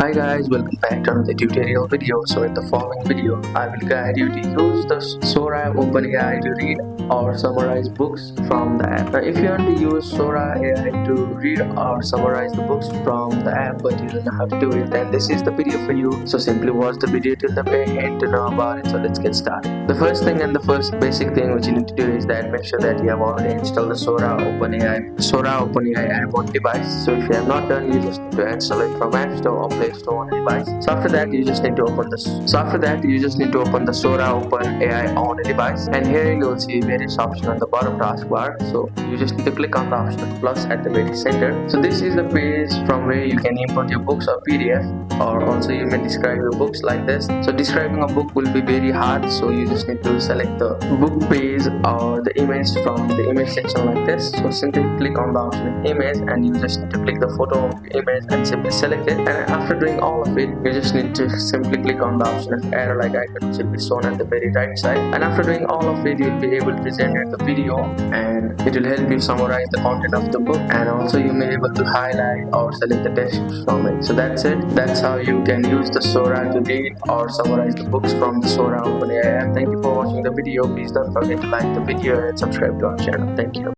Hi guys, welcome back to another tutorial video. So in the following video, I will guide you to use the Sora OpenAI to read or summarize books from the app. Now, if you want to use Sora AI to read or summarize the books from the app, but you don't know how to do it, then this is the video for you. So simply watch the video till the very end to know about it. So let's get started. The first thing and the first basic thing which you need to do is that make sure that you have already installed the Sora OpenAI app on device. So if you have not done, you just need to install it from App Store or Play Store on a device. So after that, you just need to open the Sora OpenAI on a device, and here you will see various options on the bottom taskbar. So you just need to click on the option of plus at the very center. So this is the page from where you can import your books or PDF, or also you may describe your books like this. So describing a book will be very hard, so you just need to select the book page or the image from the image section like this. So simply click on the option of image, and you just need to click the photo of the image and simply select it. And after doing all of it, you just need to simply click on the option of arrow like icon, which will be shown at the very right side. And after doing all of it, you'll be able to generate the video, and it will help you summarize the content of the book, and also you may be able to highlight or select the text from it. So that's it. That's how you can use the Sora to read or summarize the books from the Sora OpenAI app. Thank you for watching the video. Please don't forget to like the video and subscribe to our channel. Thank you.